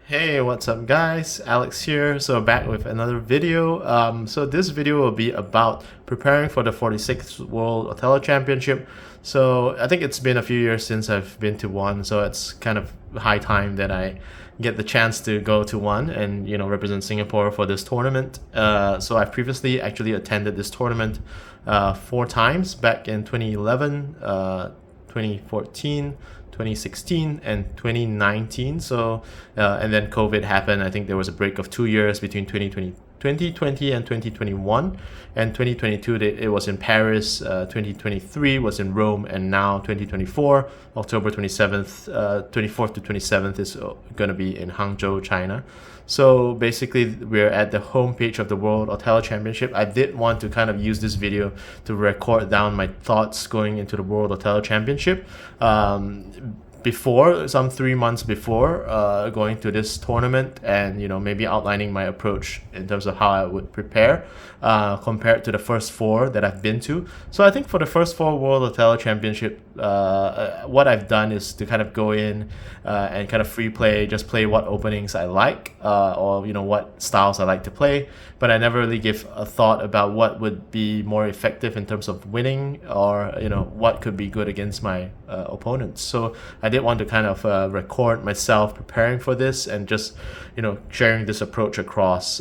Hey, what's up guys? Alex here. So back with another video. So this video will be about preparing for the 46th World Othello Championship. So I think it's been a few years since I've been to one, so it's kind of high time that I get the chance to go to one and represent Singapore for this tournament. So I've previously actually attended this tournament 4 times back in 2011, 2014. 2016 and 2019. So and then COVID happened. I think there was a break of 2 years between 2020 and 2021, and 2022 it was in Paris, 2023 was in Rome, and now 2024 October 27th, 24th to 27th is going to be in Hangzhou, China. So basically we're at the homepage of the World Othello Championship. I did want to kind of use this video to record down my thoughts going into the World Othello Championship. Before, some 3 months before going to this tournament, and maybe outlining my approach in terms of how I would prepare compared to the first four that I've been to. So I think for the first four World Othello Championship, what I've done is to kind of go in and kind of free play, just play what openings I like, or what styles I like to play, but I never really give a thought about what would be more effective in terms of winning, or what could be good against my opponents. So I did want to kind of record myself preparing for this, and just sharing this approach across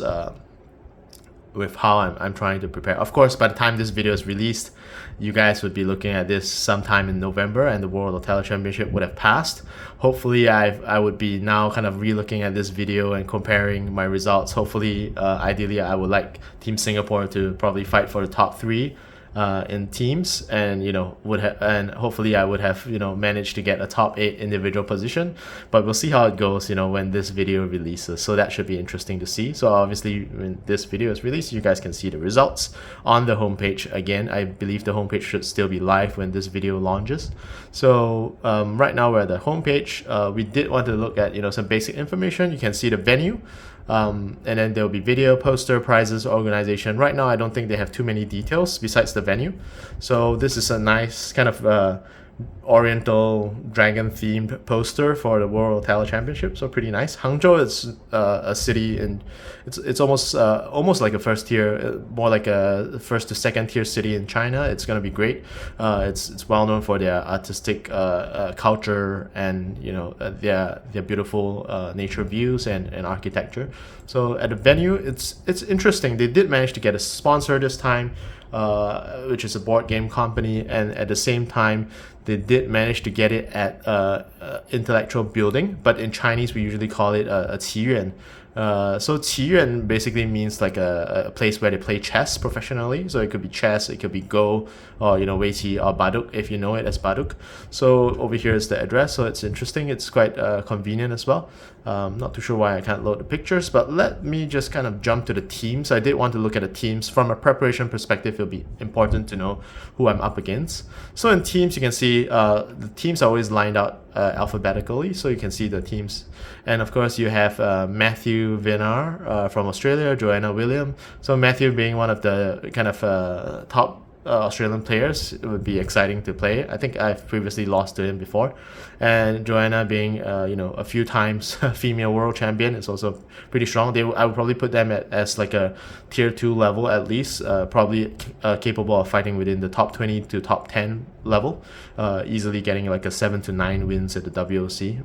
with how I'm trying to prepare. Of course, by the time this video is released, you guys would be looking at this sometime in November, and the World Othello Championship would have passed. Hopefully I would be now kind of re-looking at this video and comparing my results. Hopefully, ideally I would like Team Singapore to probably fight for the top three in teams, and and hopefully I would have managed to get a top 8 individual position. But we'll see how it goes when this video releases, so that should be interesting to see. So obviously when this video is released, you guys can see the results on the homepage. Again, I believe the homepage should still be live when this video launches. So right now we're at the homepage. We did want to look at some basic information. You can see the venue, and then there'll be video, poster, prizes, organization. Right now I don't think they have too many details besides the venue. So this is a nice kind of oriental dragon themed poster for the World Othello Championship, so pretty nice. Hangzhou is a city, and it's almost like a first tier, more like a first to second tier city in China. It's gonna be great. It's well known for their artistic culture, and their beautiful nature views and architecture. So at the venue, it's interesting. They did manage to get a sponsor this time, which is a board game company, and at the same time they did manage to get it at intellectual building, but in Chinese we usually call it a qiyuan. So qiyuan basically means like a place where they play chess professionally. So it could be chess, it could be Go, or weiqi, or baduk, if you know it as baduk. So over here is the address, so it's interesting. It's quite convenient as well. Not too sure why I can't load the pictures, but let me just kind of jump to the teams. I did want to look at the teams from a preparation perspective. It'll be important to know who I'm up against. So in teams, you can see the teams are always lined out alphabetically, so you can see the teams. And of course you have Matthew Vinar from Australia, Joanna William. So Matthew being one of the kind of top Australian players, it would be exciting to play. I think I've previously lost to him before. And Joanna being a few times female world champion, is also pretty strong. I would probably put them as like a tier 2 level at least, probably capable of fighting within the top 20 to top 10 level, easily getting like a 7 to 9 wins at the WOC.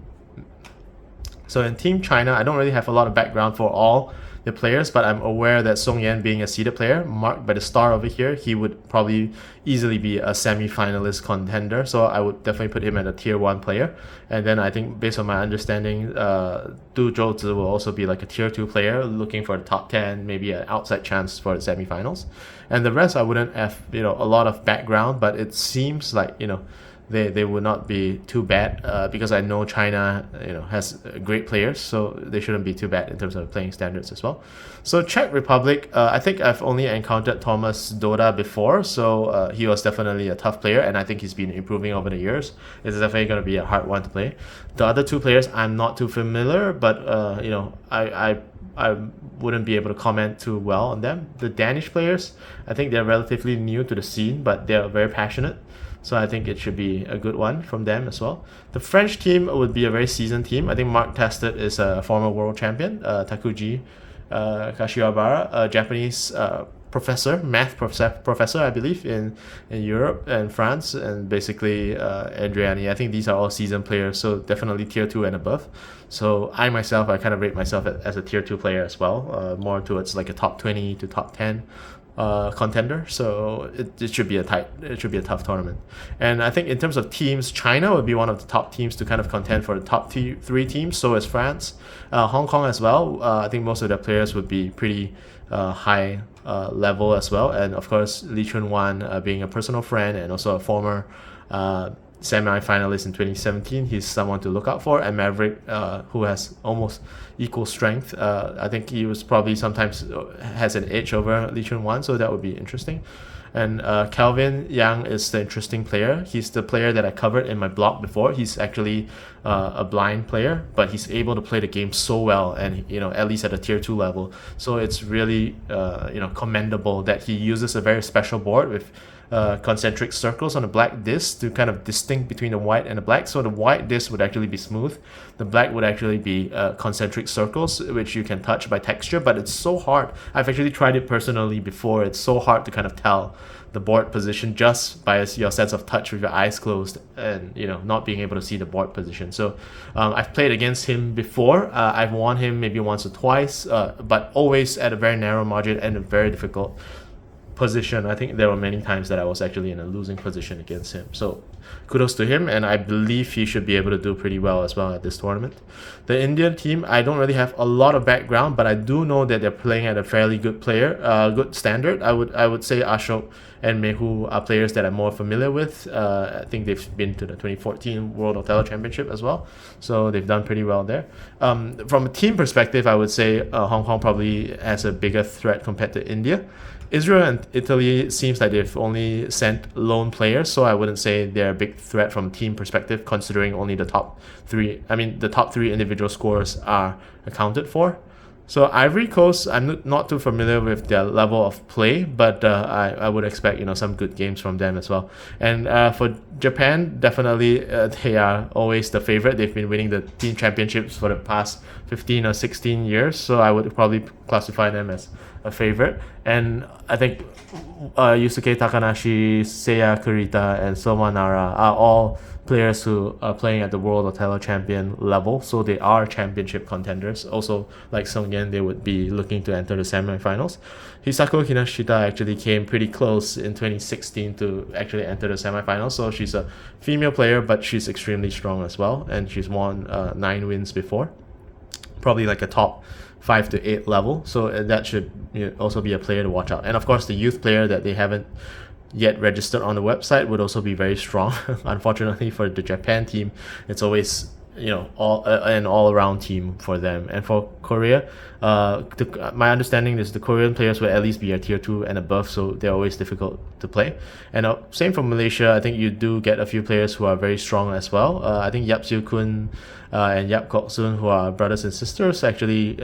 So in Team China, I don't really have a lot of background for all the players, but I'm aware that Song Yan, being a seeded player, marked by the star over here, he would probably easily be a semi-finalist contender. So I would definitely put him at a tier 1 player. And then I think, based on my understanding, Du Zhouzi will also be like a tier 2 player, looking for the top 10, maybe an outside chance for the semi-finals. And the rest, I wouldn't have a lot of background, but it seems like they would not be too bad, because I know China has great players, so they shouldn't be too bad in terms of playing standards as well. So Czech Republic, I think I've only encountered Thomas Doda before, so he was definitely a tough player, and I think he's been improving over the years. It's definitely going to be a hard one to play. The other two players I'm not too familiar, but I wouldn't be able to comment too well on them. The Danish players, I think they're relatively new to the scene, but they're very passionate. So I think it should be a good one from them as well. The French team would be a very seasoned team. I think Mark Tested is a former world champion. Takuji Kashiwabara, a Japanese professor, I believe, in Europe and France, and basically Adriani. I think these are all seasoned players, so definitely tier 2 and above. So I myself, I kind of rate myself as a tier 2 player as well, more towards like a top 20 to top 10 contender. So it should be a tough tournament. And I think in terms of teams, China would be one of the top teams to kind of contend for the top three teams. So is France, Hong Kong as well. I think most of their players would be pretty high level as well. And of course, Lee Chun-wan being a personal friend and also a former semi-finalist in 2017, he's someone to look out for. And Maverick, who has almost equal strength, I think he was probably sometimes has an edge over Lee Chun-wan, so that would be interesting. And Calvin Yang is the interesting player. He's the player that I covered in my blog before. He's actually a blind player, but he's able to play the game so well, and at least at a tier 2 level. So it's really commendable that he uses a very special board with concentric circles on a black disc to kind of distinct between the white and the black. So the white disc would actually be smooth, the black would actually be concentric circles, which you can touch by texture, but it's so hard. I've actually tried it personally before. It's so hard to kind of tell the board position just by your sense of touch with your eyes closed and not being able to see the board position. So I've played against him before. I've won him maybe once or twice, but always at a very narrow margin and a very difficult position. I think there were many times that I was actually in a losing position against him. So kudos to him, and I believe he should be able to do pretty well as well at this tournament. The Indian team, I don't really have a lot of background, but I do know that they're playing at a fairly good good standard. I would say Ashok and Mehu are players that I'm more familiar with. I think they've been to the 2014 World Othello Championship as well, so they've done pretty well there. From a team perspective, I would say Hong Kong probably has a bigger threat compared to India. Israel and Italy, it seems like they've only sent lone players, so I wouldn't say they're a big threat from a team perspective, considering only the top three individual scores are accounted for. So Ivory Coast, I'm not too familiar with their level of play, but I would expect some good games from them as well. And for Japan, definitely they are always the favorite. They've been winning the team championships for the past 15 or 16 years, so I would probably classify them as a favorite. And I think Yusuke Takanashi, Seiya Kurita, and Soma Nara are all players who are playing at the World Othello Champion level, so they are championship contenders. Also, like Song Yen, they would be looking to enter the semi-finals. Hisako Hinashita actually came pretty close in 2016 to actually enter the semi-finals, so she's a female player, but she's extremely strong as well, and she's won 9 wins before. Probably like a top 5 to 8 level, so that should also be a player to watch out. And of course, the youth player that they haven't yet registered on the website would also be very strong. Unfortunately for the Japan team, it's always an all-around team for them. And for Korea, my understanding is the Korean players will at least be a tier 2 and above, so they're always difficult to play. And same for Malaysia, I think you do get a few players who are very strong as well. I think Yap Siu Kun and Yap Kok Soon, who are brothers and sisters, actually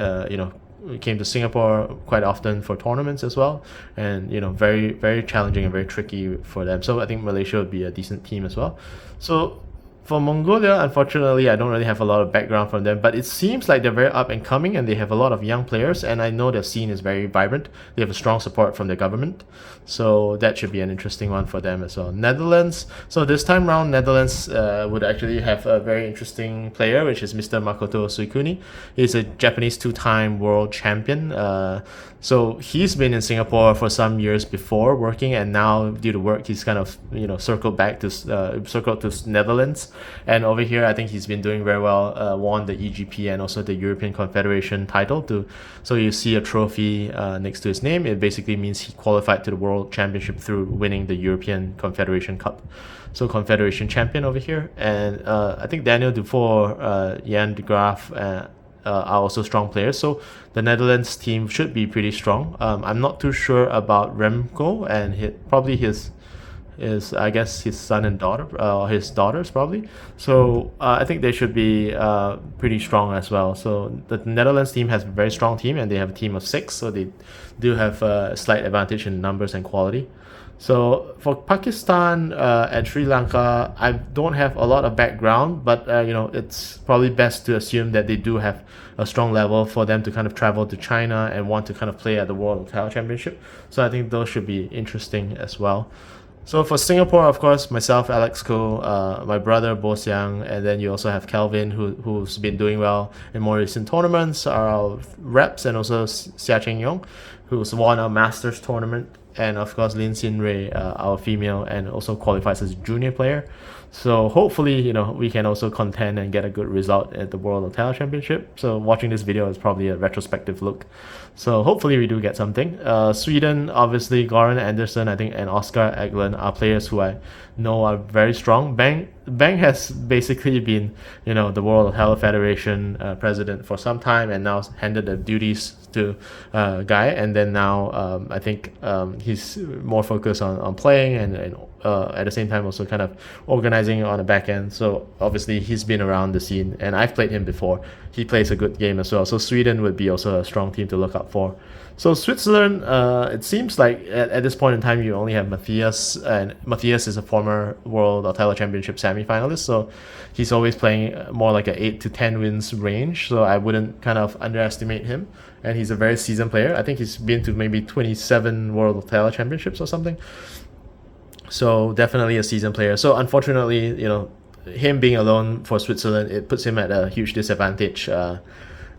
came to Singapore quite often for tournaments as well, and very, very challenging and very tricky for them. So I think Malaysia would be a decent team as well. So for Mongolia, unfortunately, I don't really have a lot of background from them, but it seems like they're very up and coming and they have a lot of young players, and I know their scene is very vibrant. They have a strong support from the government, so that should be an interesting one for them as well. Netherlands, so this time round, Netherlands would actually have a very interesting player, which is Mr. Makoto Suikuni. He's a Japanese 2-time world champion. So he's been in Singapore for some years before working, and now due to work, he's kind of circled to Netherlands. And over here, I think he's been doing very well. Won the EGP and also the European Confederation title. So you see a trophy next to his name. It basically means he qualified to the World Championship through winning the European Confederation Cup. So Confederation champion over here. And I think Daniel Dufour, Jan de Graaf, are also strong players. So the Netherlands team should be pretty strong. I'm not too sure about Remco and probably his I guess his son and daughter, his daughters probably. So I think they should be pretty strong as well. So the Netherlands team has a very strong team, and they have a team of 6, so they do have a slight advantage in numbers and quality. So for Pakistan and Sri Lanka, I don't have a lot of background, but it's probably best to assume that they do have a strong level for them to kind of travel to China and want to kind of play at the World Hotel Championship. So I think those should be interesting as well. So for Singapore, of course, myself, Alex Ko, my brother Bo Xiang, and then you also have Kelvin, who's been doing well in more recent tournaments, our reps, and also Xia Cheng Yong, who's won a Masters tournament, and of course Lin Xin Rui, our female, and also qualifies as a junior player. So hopefully, we can also contend and get a good result at the World Hotel Championship. So watching this video is probably a retrospective look. So hopefully we do get something. Sweden, obviously, Goran Anderson, I think, and Oscar Eglund are players who I know are very strong. Bang has basically been, the World Hotel Federation president for some time, and now handed the duties to Guy. And then now I think he's more focused on playing and at the same time also kind of organizing on the back end. So obviously he's been around the scene, and I've played him before. He plays a good game as well. So Sweden would be also a strong team to look up for. So Switzerland, it seems like at this point in time you only have Matthias, and Matthias is a former World Othello Championship semi-finalist, so he's always playing more like a 8 to 10 wins range, so I wouldn't kind of underestimate him. And he's a very seasoned player. I think he's been to maybe 27 World Othello Championships or something. So definitely a seasoned player. So unfortunately, him being alone for Switzerland, it puts him at a huge disadvantage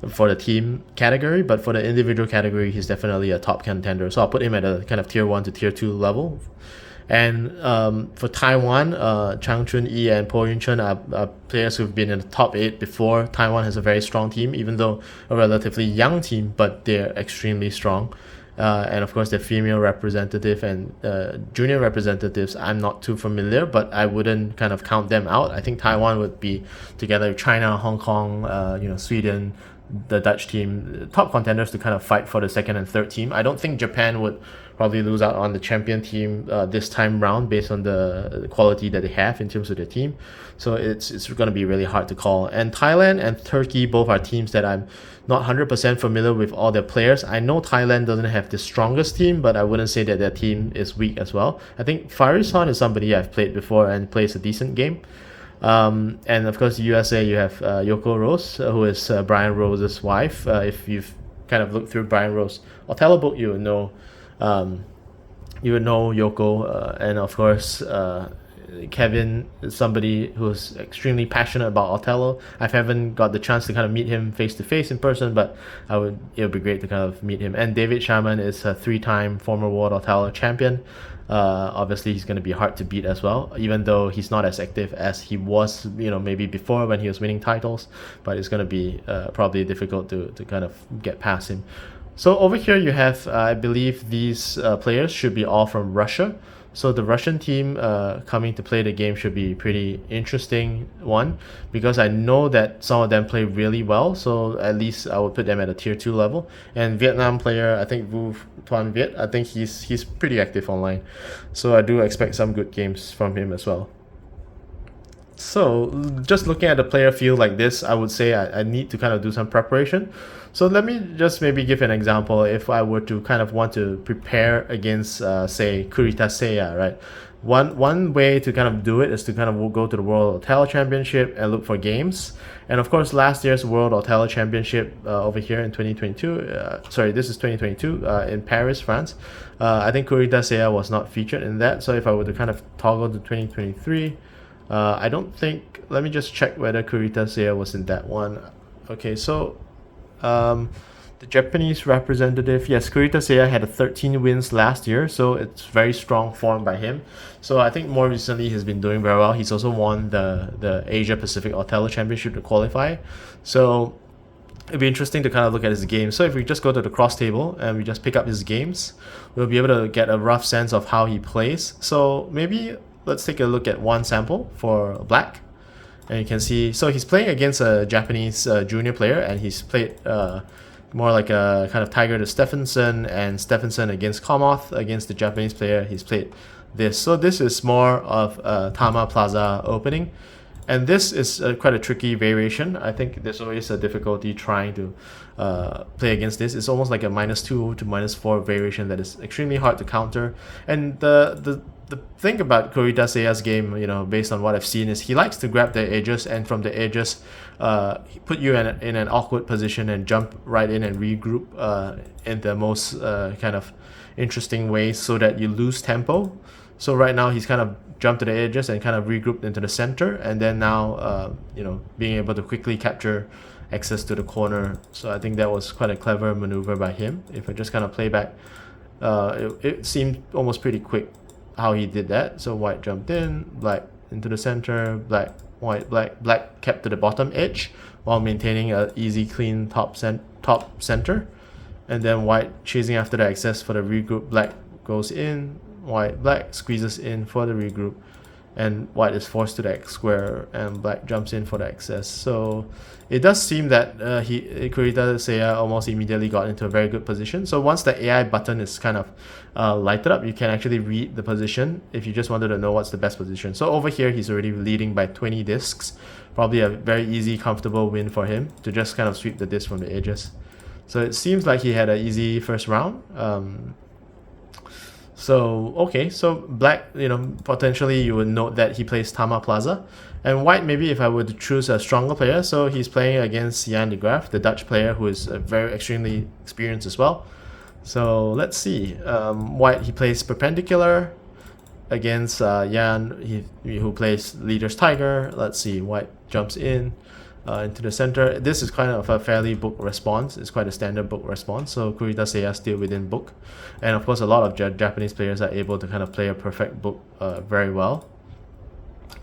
for the team category, but for the individual category, he's definitely a top contender. So I'll put him at a kind of tier 1 to tier 2 level. And for Taiwan, Chang Chun-Yi and Po Yun-Chen are players who've been in the top 8 before. Taiwan has a very strong team, even though a relatively young team, but they're extremely strong. And of course, the female representative and junior representatives, I'm not too familiar, but I wouldn't kind of count them out. I think Taiwan would be together with China, Hong Kong, Sweden, the Dutch team, top contenders to kind of fight for the second and third team. I don't think Japan would probably lose out on the champion team this time round based on the quality that they have in terms of their team. So it's going to be really hard to call. And Thailand and Turkey both are teams that I'm not 100% familiar with all their players. I know Thailand doesn't have the strongest team, but I wouldn't say that their team is weak as well. I think Farisan is somebody I've played before and plays a decent game. And of course, USA, you have Yoko Rose, who is Brian Rose's wife. If you've kind of looked through Brian Rose Othello book, you would know Yoko, and of course Kevin is somebody who's extremely passionate about Othello. I haven't got the chance to kind of meet him face to face in person, but it would be great to kind of meet him. And David Sharman is a 3-time former World Othello champion. Obviously he's going to be hard to beat as well, even though he's not as active as he was maybe before when he was winning titles, but it's going to be probably difficult to kind of get past him. So over here you have I believe these players should be all from Russia. So the Russian team coming to play the game should be pretty interesting one, because I know that some of them play really well, so at least I would put them at a tier 2 level. And Vietnam player, I think Vu Tuan Viet, I think he's pretty active online, so I do expect some good games from him as well. So just looking at the player field like this, I would say I need to kind of do some preparation. So let me just maybe give an example. If I were to kind of want to prepare against, say, Kurita Seiya, right? One way to kind of do it is to kind of go to the World Othello Championship and look for games. And of course, last year's World Othello Championship over here in 2022, this is 2022 in Paris, France. I think Kurita Seiya was not featured in that. So if I were to kind of toggle to 2023, I don't think, let me just check whether Kurita Seiya was in that one. Okay, so the Japanese representative, yes, Kurita Seiya had 13 wins last year, so it's very strong form by him. So I think more recently he's been doing very well. He's also won the Asia Pacific Othello Championship to qualify. So it'd be interesting to kind of look at his game. So if we just go to the cross table and we just pick up his games, we'll be able to get a rough sense of how he plays. So maybe let's take a look at one sample for black. And you can see, so he's playing against a Japanese junior player, and he's played more like a kind of Tiger to Stephenson, and Stephenson against Komoth. Against the Japanese player, he's played this. So this is more of a Tama Plaza opening. And this is quite a tricky variation. I think there's always a difficulty trying to play against this. It's almost like a -2 to -4 variation that is extremely hard to counter. And the thing about Kurita Seiya's game, based on what I've seen, is he likes to grab the edges, and from the edges, put you in an awkward position and jump right in and regroup in the most kind of interesting ways so that you lose tempo. So right now he's kind of jumped to the edges and kind of regrouped into the center, and then now being able to quickly capture access to the corner. So I think that was quite a clever maneuver by him. If I just kind of play back, it seemed almost pretty quick how he did that. So white jumped in, black into the center, black, white, black kept to the bottom edge while maintaining a easy clean top center, and then white chasing after the access for the regroup. Black goes in, white, black squeezes in for the regroup, and white is forced to the X square, and black jumps in for the access. So it does seem that Kurita Seiya almost immediately got into a very good position. So once the AI button is kind of lighted up, you can actually read the position if you just wanted to know what's the best position. So over here, he's already leading by 20 discs. Probably a very easy, comfortable win for him to just kind of sweep the disc from the edges. So it seems like he had an easy first round. So black, potentially you would note that he plays Tama Plaza. And white, maybe if I were to choose a stronger player, so he's playing against Jan de Graaf, the Dutch player who is very extremely experienced as well. So let's see. White, he plays Perpendicular against Jan, who plays Leader's Tiger. Let's see, white jumps in into the center. This is kind of a fairly book response. It's quite a standard book response. So Kurita Seiya still within book. And of course, a lot of Japanese players are able to kind of play a perfect book very well.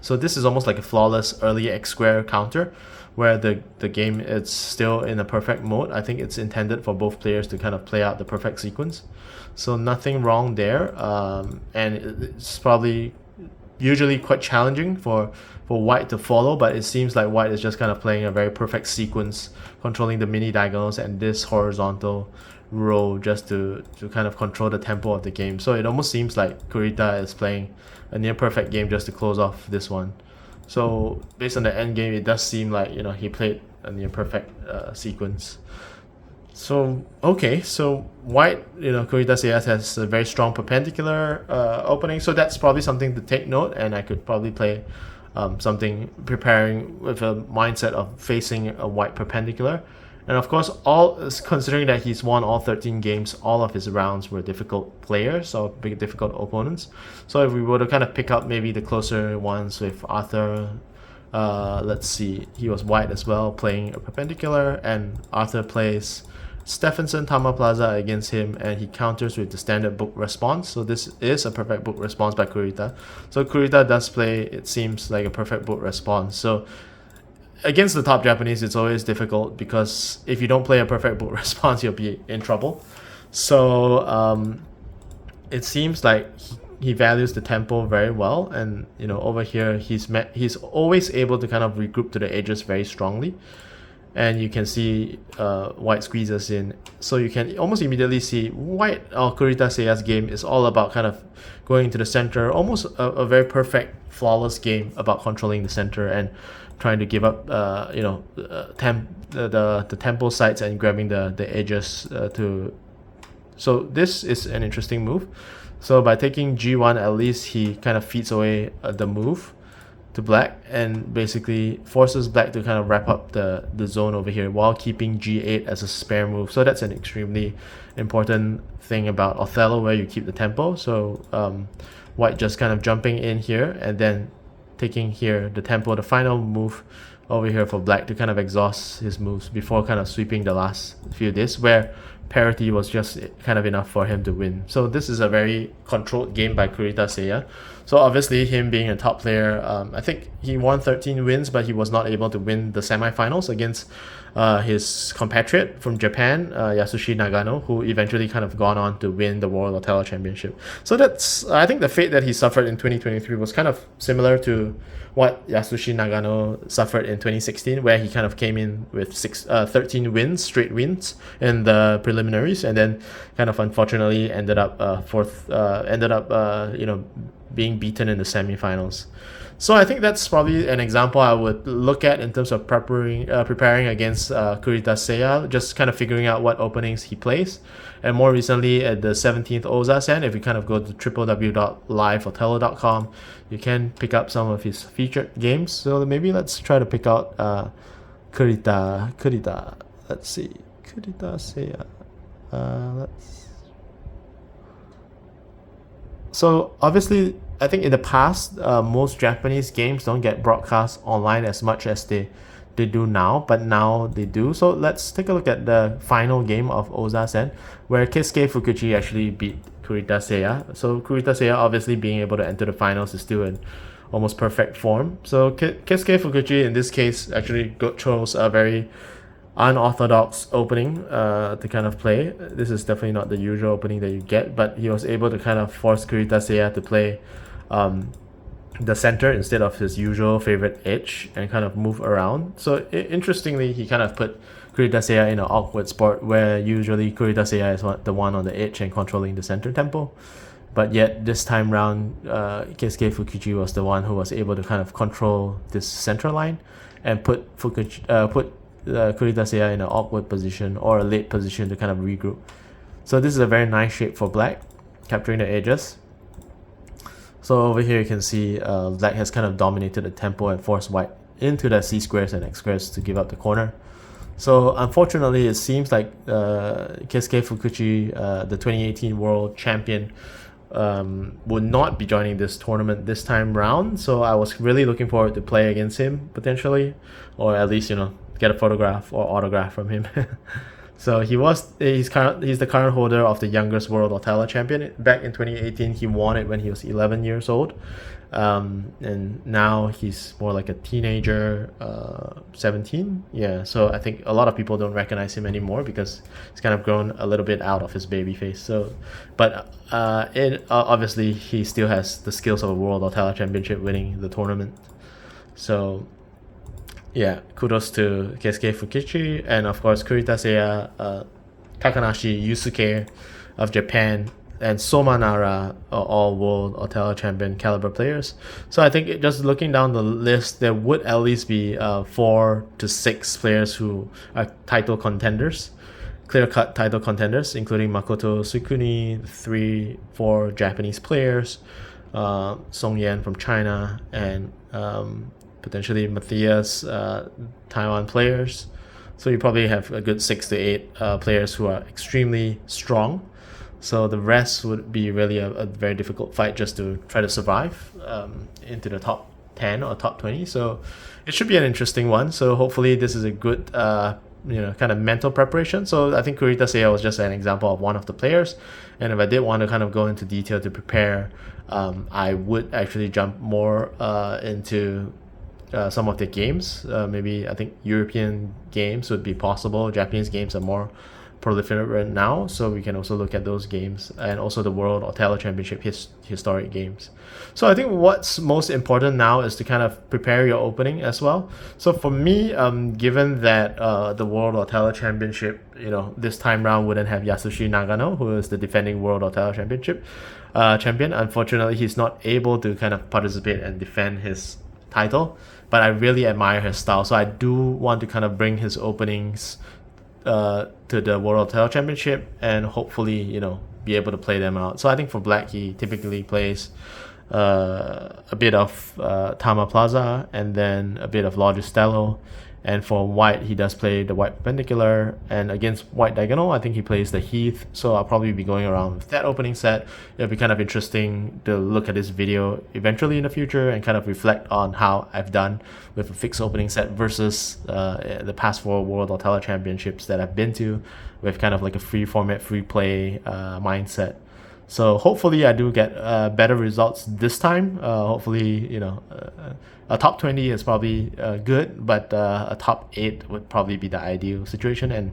So this is almost like a flawless early X square counter where the game is still in a perfect mode. I think it's intended for both players to kind of play out the perfect sequence. So nothing wrong there. And it's probably usually quite challenging for white to follow, but it seems like white is just kind of playing a very perfect sequence, controlling the mini diagonals and this horizontal row just to kind of control the tempo of the game. So it almost seems like Kurita is playing a near perfect game just to close off this one. So based on the end game, it does seem like he played a near perfect sequence. So okay, so white, Kurita Seiya has a very strong perpendicular opening, so that's probably something to take note, and I could probably play something preparing with a mindset of facing a white perpendicular. And of course, considering that he's won all 13 games, all of his rounds were difficult players or big difficult opponents. So if we were to kind of pick up maybe the closer ones with Arthur, let's see, he was white as well, playing a perpendicular, and Arthur plays Stephenson Tama Plaza against him, and he counters with the standard book response. So this is a perfect book response by Kurita. So Kurita does play, it seems like a perfect book response. So against the top Japanese, it's always difficult because if you don't play a perfect book response, you'll be in trouble. So it seems like he values the tempo very well, and over here he's always able to kind of regroup to the edges very strongly. And you can see white squeezes in. So you can almost immediately see white Kurita Seiya's game is all about kind of going to the center, almost a very perfect, flawless game about controlling the center and trying to give up the tempo sides and grabbing the edges So this is an interesting move. So by taking G1, at least he kind of feeds away the move to black and basically forces black to kind of wrap up the zone over here while keeping G8 as a spare move. So that's an extremely important thing about Othello, where you keep the tempo. So white just kind of jumping in here and then taking here the tempo, the final move over here for black to kind of exhaust his moves before kind of sweeping the last few discs, where parity was just kind of enough for him to win. So this is a very controlled game by Kurita Seiya. So obviously, him being a top player, I think he won 13 wins, but he was not able to win the semifinals against his compatriot from Japan, Yasushi Nagano, who eventually kind of gone on to win the World Othello Championship. So that's, I think the fate that he suffered in 2023 was kind of similar to what Yasushi Nagano suffered in 2016, where he kind of came in with 13 wins, straight wins in the preliminaries, and then kind of unfortunately ended up being beaten in the semifinals. So I think that's probably an example I would look at in terms of preparing against Kurita Seiya, just kind of figuring out what openings he plays. And more recently at the 17th Oza-sen, if you kind of go to www.liveothello.com, you can pick up some of his featured games. So maybe let's try to pick out Kurita. Let's see. Kurita Seiya. So obviously, I think in the past, most Japanese games don't get broadcast online as much as they do now, but now they do. So let's take a look at the final game of Oza-sen, where Keisuke Fukuchi actually beat Kurita Seiya. So Kurita Seiya obviously being able to enter the finals is still in almost perfect form. So Keisuke Fukuchi in this case actually chose a very unorthodox opening to kind of play. This is definitely not the usual opening that you get, but he was able to kind of force Kurita Seiya to play the center instead of his usual favorite edge and kind of move around. So interestingly, he kind of put Kurita Seiya in an awkward spot where usually Kurita Seiya is the one on the edge and controlling the center tempo. But yet this time round, Keisuke Fukuchi was the one who was able to kind of control this center line and put Kurita Seiya in an awkward position or a late position to kind of regroup. So this is a very nice shape for black, capturing the edges. So over here you can see black has kind of dominated the tempo and forced white into the C squares and X squares to give up the corner. So unfortunately, it seems like Keisuke Fukuchi, the 2018 world champion, would not be joining this tournament this time round. So I was really looking forward to play against him potentially, or at least get a photograph or autograph from him. So he's the current holder of the youngest world Othello champion. Back in 2018, he won it when he was 11 years old, and now he's more like a teenager, 17. Yeah, so I think a lot of people don't recognize him anymore because he's kind of grown a little bit out of his baby face. So, but obviously he still has the skills of a world Othello championship, winning the tournament. So yeah, kudos to Keisuke Fukuchi, and of course Kurita Seiya, Takanashi Yusuke of Japan, and Soma Nara are all world Othello champion caliber players. So I think just looking down the list, there would at least be 4 to 6 players who are title contenders, clear-cut title contenders, including Makoto Sukuni, 3-4 Japanese players, Song Yan from China, and potentially Matthias, Taiwan players. So you probably have a good 6 to 8 players who are extremely strong. So the rest would be really a very difficult fight just to try to survive into the top 10 or top 20. So it should be an interesting one. So hopefully this is a good kind of mental preparation. So I think Kurita Seiya was just an example of one of the players. And if I did want to kind of go into detail to prepare, I would actually jump more into some of the games. Maybe I think European games would be possible. Japanese games are more proliferate right now, so we can also look at those games, and also the World Othello Championship historic games. So I think what's most important now is to kind of prepare your opening as well. So for me, given that the World Othello Championship, this time round wouldn't have Yasushi Nagano, who is the defending World Othello Championship champion. Unfortunately, he's not able to kind of participate and defend his title, but I really admire his style. So I do want to kind of bring his openings to the World Othello Championship and hopefully, be able to play them out. So I think for black, he typically plays a bit of Tama Plaza and then a bit of Logistello. And for white, he does play the white perpendicular, and against white diagonal, I think he plays the Heath. So I'll probably be going around with that opening set. It'll be kind of interesting to look at this video eventually in the future and kind of reflect on how I've done with a fixed opening set versus the past 4 World Othello Championships that I've been to, with kind of like a free format, free play mindset. So hopefully I do get better results this time. Hopefully, a top 20 is probably good, but a top 8 would probably be the ideal situation. And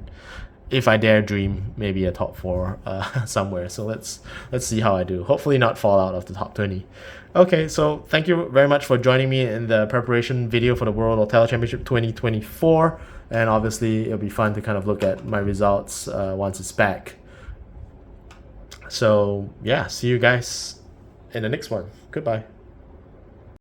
if I dare dream, maybe a top 4 somewhere. So let's see how I do. Hopefully not fall out of the top 20. Okay, so thank you very much for joining me in the preparation video for the World Othello Championship 2024. And obviously it'll be fun to kind of look at my results once it's back. So yeah, see you guys in the next one. Goodbye.